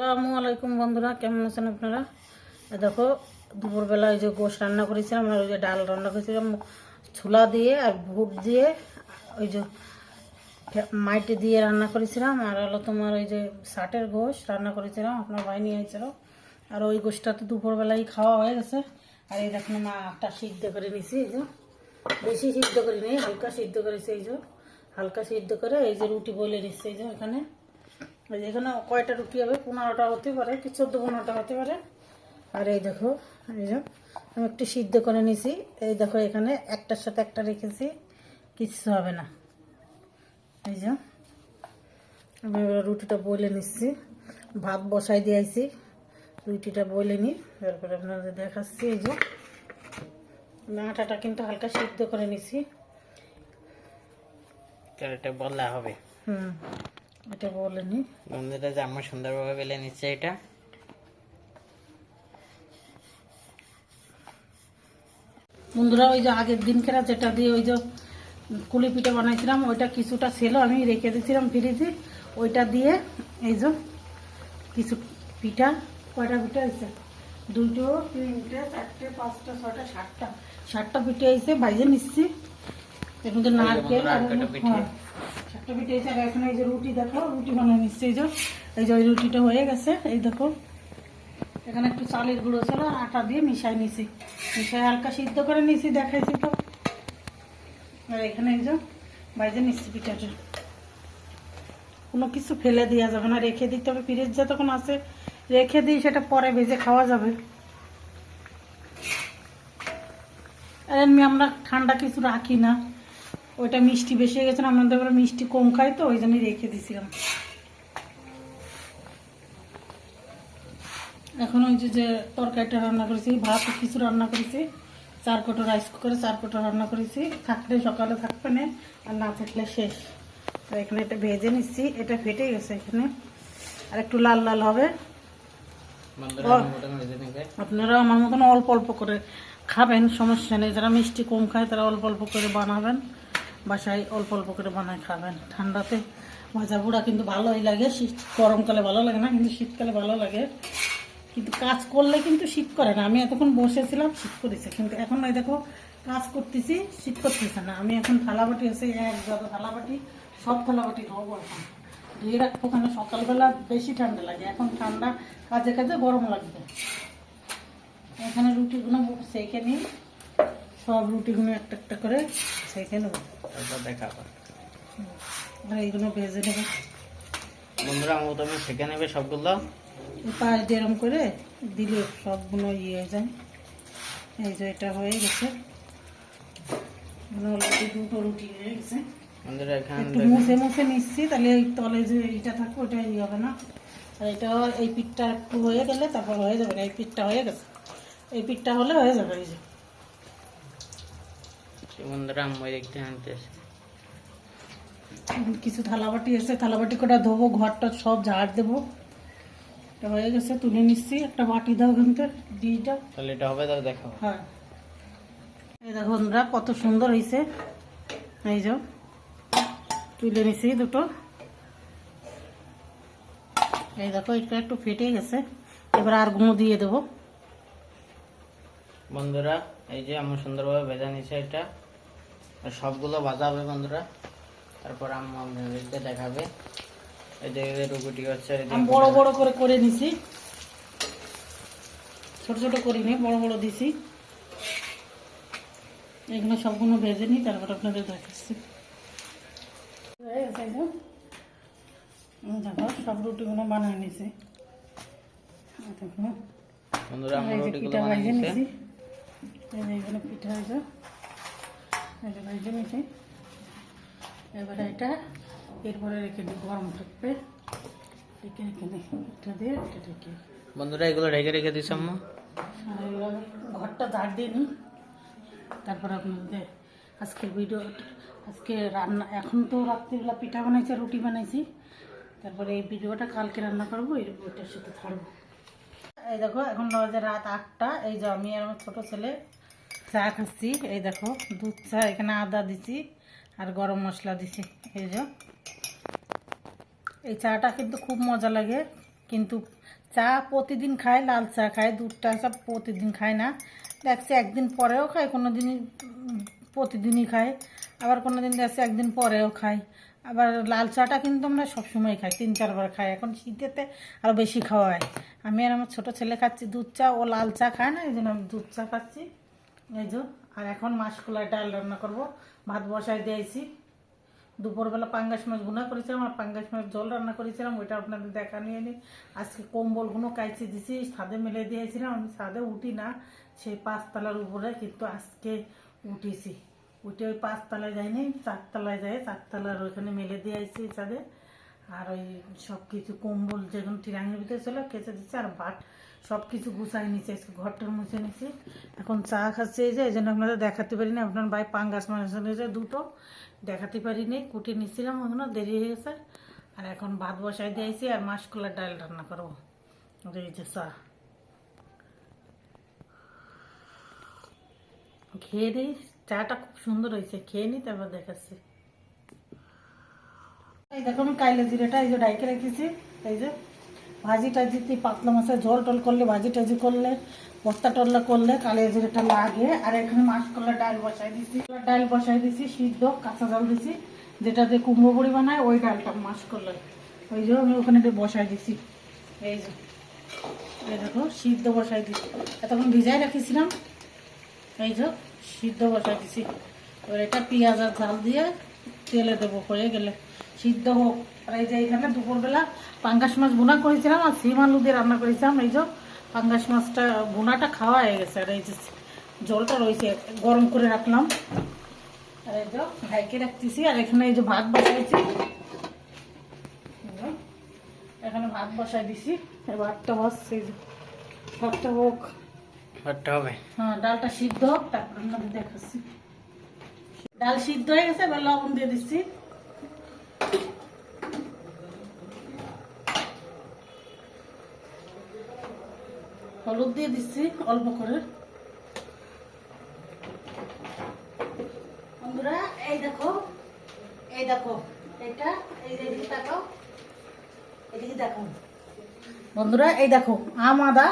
আসসালামু আলাইকুম বন্ধুরা, কেমন আছেন আপনারা? দেখো দুপুরবেলা ওই যে গোশ রান্না করেছিলাম আর ওই যে ডাল রান্না করেছিলাম ছোলা দিয়ে আর বুট দিয়ে, ওই যে মাইটে দিয়ে রান্না করেছিলাম। আর হলো তোমার ওই যে ষাটের গোশ রান্না করেছিলাম, আপনার ভাই নিয়ে এসেছিল। আর ওই গোশটা তো দুপুরবেলায় খাওয়া হয়ে গেছে। আর এই দেখুন মা আটা সিদ্ধ করে নিছি, এই যে বেশি সিদ্ধ করি নেই, হালকা সিদ্ধ করেছি। এই যে হালকা সিদ্ধ করে এই যে রুটি বলে নিচ্ছে। এই যে এখানে এখানে কয়টা রুটি হবে, 15টা হতে পারে কি 14-15টা হতে পারে। আর এই দেখো এই যে আমি একটু সিদ্ধ করে নিছি। এই দেখো এখানে একটার সাথে একটা রেখেছি, কিচ্ছু হবে না। এই যে আমি এবার রুটিটা বলে নিচ্ছি, ভাত বসাই দিয়েছি, রুটিটা বলে নিই তারপরে আপনাদের দেখাচ্ছি। এই যে আমি আটাটা কিন্তু হালকা সিদ্ধ করে নিছি, এটা বলা হবে। এটা বলে নি বন্ধুরা যে আমরা সুন্দরভাবে বেলে নিচ্ছে এটা। বন্ধুরা ওই যে আগের দিনকেরা যেটা দিয়ে ওই যে কুলি পিঠা বানাইছিলাম ওইটা কিছুটা ছিল, আমি রেখে দিয়েছিলাম ফ্রিজে। ওইটা দিয়ে এই যে কিছু পিঠা, কয়টা পিঠা হয়েছে, 2, 3, 4, 5, 6, 7টা পিঠে হয়েছে, ভাইজে নিচ্ছি। এর মধ্যে নারকেল আর 7টা পিঠে হয়েছে। আর এখন এই যে রুটি দেখো, রুটি বানিয়ে নিচ্ছি। এই যে ওই রুটিটা হয়ে গেছে। এই দেখো এখানে একটু চালের গুঁড়ো ছিল, আটা দিয়ে মিশাই নিছি, মিশাই হালকা সিদ্ধ করে নিছি, দেখাইছি তো। আর এখানে এই যে বাইজে নিচ্ছি পিঠাটা, কোনো কিছু ফেলে দেওয়া যাবে না, রেখে দিতে হবে। ফ্রিজ যতক্ষণ আছে রেখে দিই, সেটা পরে ভেজে খাওয়া যাবে। আর এমনি আমরা ঠান্ডা কিছু রাখি না, ওইটা মিষ্টি বেশি হয়ে গেছে, আমাদের মিষ্টি কম খাই তো ওই জন্যই রেখে দিছিলাম। এখন ওই যে তরকারিটা রান্না করেছি, ভাত কিছু রান্না করেছি, 4 কোটো রাইস কুকারে 4 কোটো রান্না করেছি। থাকলে সকালে থাকবে না, আর না থাকলে শেষ। আর এখানে এটা ভেজে নিচ্ছি, এটা ফেটে গেছে এখানে, আর একটু লাল লাল হবে। আপনারা আমার মতন অল্প অল্প করে খাবেন, সমস্যা নেই। যারা মিষ্টি কম খায় তারা অল্প অল্প করে বানাবেন, বাসায় অল্প অল্প করে বানায় খাবেন। ঠান্ডাতে ভাজা বুড়া কিন্তু ভালোই লাগে, গরমকালে ভালো লাগে না, কিন্তু শীতকালে ভালো লাগে। কিন্তু কাজ করলে কিন্তু শীত করে না। আমি এতক্ষণ বসেছিলাম, শীত করেছে, কিন্তু এখন এই দেখো কাজ করতেছি, শীত করতেছে না। আমি এখন থালাবাটি আছে, যত থালাবাটি সব থালাবাটি ধোবো, এখন ধুয়ে রাখবো। ওখানে সকালবেলা বেশি ঠান্ডা লাগে, এখন ঠান্ডা কাজে কাজে গরম লাগবে। এখানে রুটিগুলো সেঁকে নিই, সব রুটিগুলো একটা একটা করে সেঁকে নেবো, দেখাবো। আর এইগুলো ভেজে নেবো। বন্ধুরা আমার তুমি সেঁকে নেবে সবগুলো, পাশ দিয়ে এরম করে দিলে সবগুলো ইয়ে হয়ে যায়। এই যে এটা হয়ে গেছে, দুটো রুটি হয়ে গেছে। বন্ধুরা এখানে একটু মুছে মুছে নিচ্ছি, তাহলে এই তলে যে এইটা থাকবে ওটা ইয়ে হবে না। আর এটা এই পিঠটা একটু হয়ে গেলে তারপর হয়ে যাবে। এই পিঠটা হয়ে গেছে, এই পিঠটা হলে হয়ে যাবে। এই যে বন্ধুরা আমি দেখতে আনতে কিছু থালাবাটি আছে, থালাবাটি কটা ধোবো, ঘরটা সব ঝাড় দেবো। এটা হয়ে গেছে, তুলে নিচ্ছি। একটা বাটি দাও কিন্তু ডিটা, তাহলে এটা হবে, তাহলে দেখাবো। হ্যাঁ এই দেখো বন্ধুরা কত সুন্দর হয়েছে। এই যে তুলে নিচ্ছি দুটো। এই দেখো এটা একটু ফেটে গেছে, এবার আর গুঁড়ো দিয়ে দেবো। বন্ধুরা এই যে আমি সুন্দরভাবে ভেজা নিচ্ছে এটা, আর সবগুলো ভাজা হবে বন্ধুরা। তারপর আমি আপনাদেরকে দেখাবে। এই যে রুটি হচ্ছে, আমি বড় বড় করে করে নিছি, ছোট ছোট করিনি, বড় বড় দিছি। এগুলো সবগুলো ভেজে নিই, তারপর আপনাদের দেখাচ্ছি। দেখো সব রুটিগুলো বানিয়ে নিছি। দেখো বন্ধুরা আমরা রুটিগুলো পিঠা বানিয়ে ভেজে নিছি। নিছি, এই যে এখানে পিঠা হয়েছে, এই যে ভেজে নিছি। এবারে এটা এরপরে রেখে দিই, গরম থাকবে, রেখে রেখে দিই পিঠা দিয়ে এটা রেখে। বন্ধুরা এগুলো রেখে রেখে দিছি আম্মা। আর এগুলো ঘরটা ঝাড় দিয়ে নিই, তারপর আপনাদের আজকের ভিডিও। আজকে রান্না, এখন তো রাত্রিবেলা পিঠা বানাইছি, রুটি বানাইছি, তারপরে এই ভিডিওটা কালকে রান্না করবো, এই ওইটার সাথে ছাড়বো। এই দেখো এখন বাজে রাত 8টা। এই যে আমি আর আমার ছোটো ছেলে চা খাচ্ছি। এই দেখো দুধ চা, এখানে আদা দিছি আর গরম মশলা দিছি। এই যে এই চাটা কিন্তু খুব মজা লাগে কিন্তু চা প্রতিদিন খায়, লাল চা খায়, দুধটা সব প্রতিদিন খায় না, দেখছি একদিন পরেও খায়, কোনো দিনই প্রতিদিনই খায়, আবার কোনো দিন দেখছি একদিন পরেও খায়। আবার লাল চাটা কিন্তু আমরা সবসময় খাই, 3-4 বার খাই, এখন শীতেতে আরও বেশি খাওয়া হয়। আমি আর আমার ছোটো ছেলে খাচ্ছি দুধ চা, ও লাল চা খায় না, এই জন্য আমি দুধ চা খাচ্ছি। এই যে আর এখন মাসকলাই ডাল রান্না করব, ভাত বসাই দিয়েছি। দুপুরবেলা পাঙ্গাস মাছ ভুনা করেছিলাম আর পাঙ্গাস মাছ জল রান্না করেছিলাম, ওইটা আপনাদের দেখা নিয়ে নিই। আজকে কম্বলগুলো কাইচে দিছি, ছাদে মেলে দিয়েছিলাম, আমি ছাদে উঠি না, সেই 5তলার উপরে, কিন্তু আজকে উঠেছি, উঠে ওই 5তলায় যাইনি, 4তলায় যাই, 4তলার ওইখানে মেলে দিয়ে আসছি ছাদে। আর ওই সব কিছু কম্বল যেগুলো টিরাঙ্গের ভিতরে ছিল কেচে দিচ্ছে, আর ভাত সব কিছু গুছাই নিচ্ছে, আজকে ঘরটার মুছে নিচ্ছি। এখন চা খাচ্ছে, এই যে এই জন্য আপনাদের দেখাতে পারি না, আপনার ভাই পাঙ্গাস মাছ নিয়েছে দুটো, দেখাতে পারিনি, কুটে নিচ্ছিলাম, ওগুলো দেরি হয়ে গেছে। আর এখন ভাত বসাই দিয়েছি আর মাসকলার ডাল রান্না করবো। এই যে চা খেয়ে দিই, চাটা খুব সুন্দর হয়েছে, খেয়ে নিই তারপর দেখাচ্ছি। এই দেখো আমি কাইলে জিরেটা এই যে ডাইকে রেখেছি, এই যে ভাজি টাজি পাতলা মাছের ঝোল টোল করলে, ভাজি টাজি করলে, ভর্তা টল্লা করলে কালে জিরেটা লাগে। আর এখানে মাসকলার ডাল বসাই দিছি, ডাল বসাই দিছি সিদ্ধ, কাঁচা জল দিছি, যেটা দিয়ে কুমড়ো বড়ি বানায় ওই ডালটা মাসকলার, ওই যে আমি ওখানে বসাই দিছি। এই যে এই দেখো সিদ্ধ বসাই দিছি, এতক্ষণ ভিজাই রাখিছিলাম, এই যে সিদ্ধ বসাই দিছি। এবার এটা পেঁয়াজ আর ঝাল দিয়ে তেলে দেবো, হয়ে গেলে সিদ্ধ হোক। আর এই যে এখানে দুপুরবেলা পাঙ্গাস মাছ ভুনা করেছিলাম আর সিম আলু দিয়ে রান্না করেছিলাম, এই যে পাঙ্গাস মাছটা ভুনাটা খাওয়া হয়ে গেছে, আর এই যে জলটা রয়েছে গরম করে রাখলাম, আর এই যে ঢাইকে রাখতেছি। আর এখানে এই যে ভাত বসাইছি, এখানে ভাত বসাই দিছি, এই ভাতটা বসছে, এই যে ভাতটা হোক, ভাতটা হবে, হ্যাঁ ডালটা সিদ্ধ হোক, তারপর আপনাদের দেখাচ্ছি। ডাল সিদ্ধ হয়ে গেছে, এবার লবণ দিয়ে দিচ্ছি, হলুদ দিয়ে দিচ্ছি অল্প করে। বন্ধুরা এই দেখো, এই দেখো এটা, এই যে এদিকে তাকাও, এদিকে দেখো বন্ধুরা, এই দেখো আম আদা,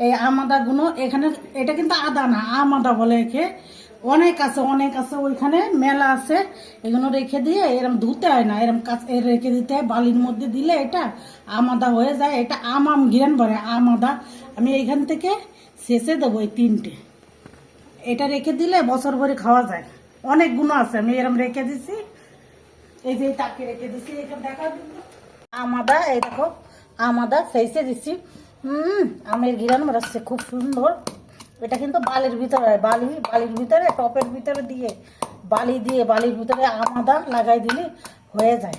এই আম আদা গুলো এখানে, এটা কিন্তু আদা না, আম আদা বলে একে, অনেক আছে অনেক আছে, ওইখানে মেলা আছে, এগুলো রেখে দিয়ে এরম ধুতে হয় না, এরম রেখে দিতে হয়, বালির মধ্যে দিলে এটা আম আদা হয়ে যায়, এটা আম ঘিরান বলে আম আদা। আমি এইখান থেকে শেষে দেবো এই 3টে, এটা রেখে দিলে বছর ভরে খাওয়া যায়, অনেক গুণ আছে, আমি এরম রেখে দিছি, এই যে তাকে রেখে দিছি, এখানে দেখা আম আদা, এই দেখো আম আদা শেষে দিচ্ছি। আমের ঘিরান বেরোচ্ছে খুব সুন্দর, এটা কিন্তু বালির ভিতরে হয়, বালির ভিতরে টপের ভিতরে দিয়ে বালির ভিতরে আম আদা লাগাই দিলে হয়ে যায়।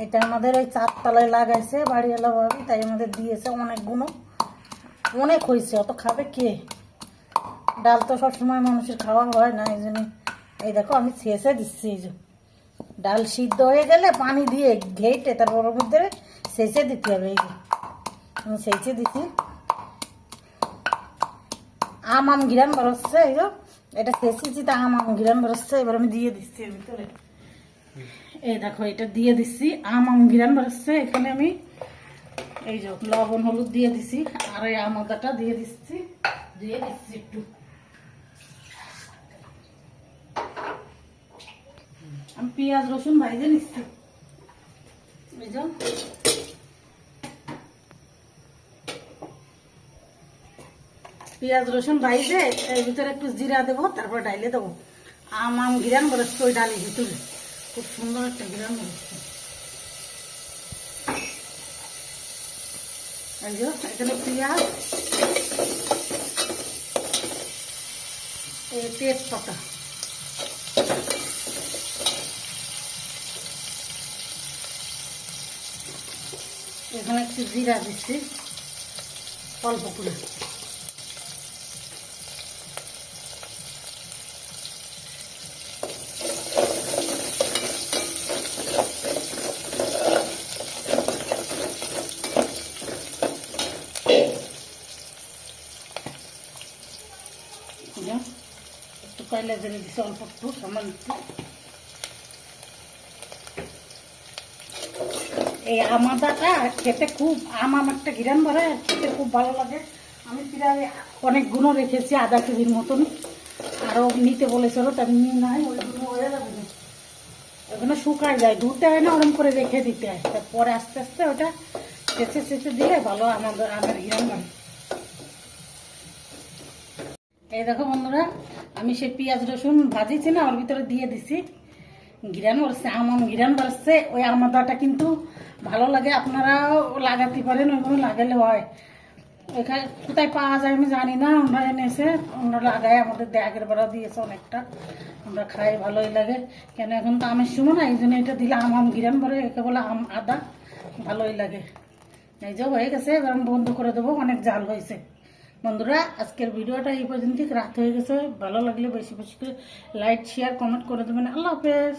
এটা আমাদের ওই 4তলায় লাগাইছে বাড়িওয়ালা ভাবি, তাই আমাদের দিয়েছে অনেকগুলো, অনেক হয়েছে, অত খাবে কে, ডাল তো সবসময় মানুষের খাওয়া হয় না, এই জন্য এই দেখো আমি শেষে দিচ্ছি। এই যে ডাল সিদ্ধ হয়ে গেলে পানি দিয়ে ঘেটে তারপর ওর মধ্যে শেষে দিতে হবে, এই যে আমি শেষে দিচ্ছি। আম ঘিরান বেরোচ্ছে, এই যে এটা শেষেছি, তা আম ঘিরান বেরোচ্ছে, এবার আমি দিয়ে দিচ্ছি এর ভিতরে, এই দেখো এটা দিয়ে দিচ্ছি, আম ঘিরান বেরোচ্ছে, এখানে আমি এই যে লবণ হলুদ দিয়ে দিছি, আর এই আম আদাটা দিয়ে দিচ্ছি একটু, আমি পেঁয়াজ রসুন ভাইজে নিচ্ছি, এই যে পেঁয়াজ রসুন ভাইজে এর ভিতরে একটু জিরা দেবো, তারপর ডাইলে দেবো। আম ঘিরান বেরোচ্ছে ওই ডালের ভিতরে, খুব সুন্দর একটা ঘিরান বেরোচ্ছে। এই যে এখানে পেঁয়াজ, এই তেজপাতা, এখানে একটু জিরা দিচ্ছি অল্প করে, একটু কয়লা জেনে দিচ্ছি অল্প একটু, সামান্য একটু। এই আমাদাটা খেতে খুব একটা ঘিরান ভরে, খেতে খুব ভালো লাগে। আমি প্রায় অনেকগুলো রেখেছি, আধা কেজির মতন। আরও নিতে বলেছিল, তাই নিয়ে নাই, ওইগুলো হয়ে যাবে না। ওখানে শুকায় যায়, ধুতে হয় না, ওরকম করে রেখে দিতে হয়। তারপরে আস্তে আস্তে ওটা চেঁচে চেঁচে দিলে ভালো আমাদের আমের ঘিরান হয়। এই দেখো বন্ধুরা, আমি সেই পেঁয়াজ রসুন ভাজিছি না, ওর ভিতরে দিয়ে দিছি। ঘিরান বাড়ছে, ঘিরান বাড়ছে। ওই আমাদাটা কিন্তু ভালো লাগে, আপনারাও লাগাতে পারেন, ওইগুলো লাগালে হয়। ওইখানে কোথায় পাওয়া যায় আমি জানি না, আমরা এনেছে, আমরা লাগাই, আমাদের আগের বেড়া দিয়েছে অনেকটা, আমরা খাই, ভালোই লাগে। কেন এখন তো আমের সময় না, এই জন্য এটা দিলে ঘিরান ভরে, একে বলে আদা, ভালোই লাগে। এই যে হয়ে গেছে, এবার আমি বন্ধ করে দেবো, অনেক জাল হয়েছে। বন্ধুরা, আজকের ভিডিওটা এই পর্যন্ত, রাত হয়ে গেছে। ভালো লাগলে বেশি বেশি করে লাইক, শেয়ার, কমেন্ট করে দেবেন। আল্লাহ হাফেজ।